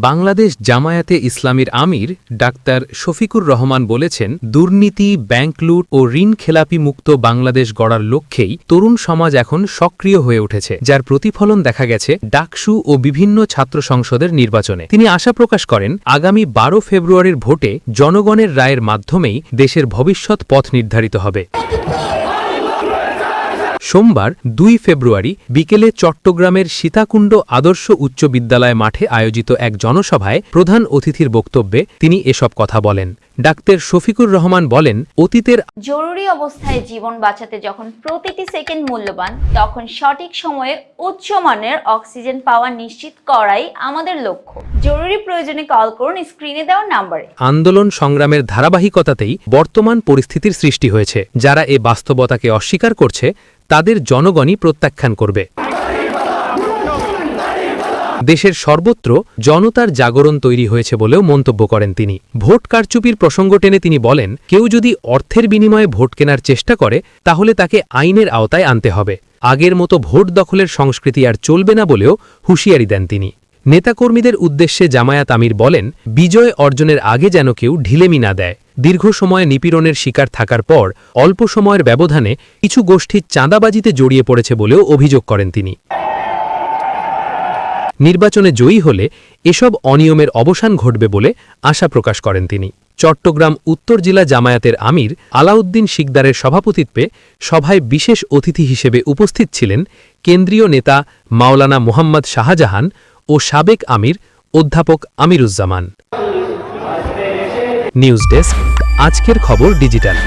বাংলাদেশ জামায়াতে ইসলামীর আমির ডাক্তার শফিকুর রহমান বলেছেন, দুর্নীতি, ব্যাংক লুট ও ঋণ খেলাপি মুক্ত বাংলাদেশ গড়ার লক্ষ্যেই তরুণ সমাজ এখন সক্রিয় হয়ে উঠেছে, যার প্রতিফলন দেখা গেছে ডাকসু ও বিভিন্ন ছাত্র সংসদের নির্বাচনে। তিনি আশা প্রকাশ করেন, আগামী 12 ফেব্রুয়ারির ভোটে জনগণের রায়ের মাধ্যমেই দেশের ভবিষ্যৎ পথ নির্ধারিত হবে। সোমবার 2 ফেব্রুয়ারি বিকেলে চট্টগ্রামের সীতাকুণ্ড আদর্শ উচ্চ বিদ্যালয় মাঠে আয়োজিত এক জনসভায় প্রধান অতিথির বক্তব্যে তিনি এসব কথা বলেন। ডাক্তার শফিকুর রহমান বলেন, অতীতের জরুরি অবস্থায় জীবন বাঁচাতে যখন প্রতিটি সেকেন্ড মূল্যবান, তখন সঠিক সময়ে উচ্চমানের অক্সিজেন পাওয়া নিশ্চিত করাই আমাদের লক্ষ্য। জরুরি প্রয়োজনে কল করুন স্ক্রিনে দেওয়া নম্বরে। আন্দোলন সংগ্রামের ধারাবাহিকতাতেই বর্তমান পরিস্থিতির সৃষ্টি হয়েছে। যারা এ বাস্তবতাকে অস্বীকার করছে তাদের জনগণই প্রত্যাখ্যান করবে। দেশের সর্বত্র জনতার জাগরণ তৈরি হয়েছে বলেও মন্তব্য করেন তিনি। ভোট কারচুপির প্রসঙ্গ টেনে তিনি বলেন, কেউ যদি অর্থের বিনিময়ে ভোট কেনার চেষ্টা করে তাহলে তাকে আইনের আওতায় আনতে হবে। আগের মতো ভোট দখলের সংস্কৃতি আর চলবে না বলেও হুঁশিয়ারি দেন তিনি। নেতাকর্মীদের উদ্দেশ্যে জামায়াত আমির বলেন, বিজয় অর্জনের আগে যেন কেউ ঢিলেমি না দেয়। দীর্ঘ সময় নিপীড়নের শিকার থাকার পর অল্প সময়ের ব্যবধানে কিছু গোষ্ঠী চাঁদাবাজিতে জড়িয়ে পড়েছে বলেও অভিযোগ করেন তিনি। নির্বাচনে জয়ী হলে এসব অনিয়মের অবসান ঘটবে বলে আশা প্রকাশ করেন তিনি। চট্টগ্রাম উত্তর জেলা জামায়াতের আমির আলাউদ্দিন শিকদারের সভাপতিত্বে সভায় বিশেষ অতিথি হিসেবে উপস্থিত ছিলেন কেন্দ্রীয় নেতা মাওলানা মোহাম্মদ শাহজাহান ও সাবেক আমির অধ্যাপক আমিরুজ্জামান। নিউজ ডেস্ক, আজকের খবর ডিজিটাল।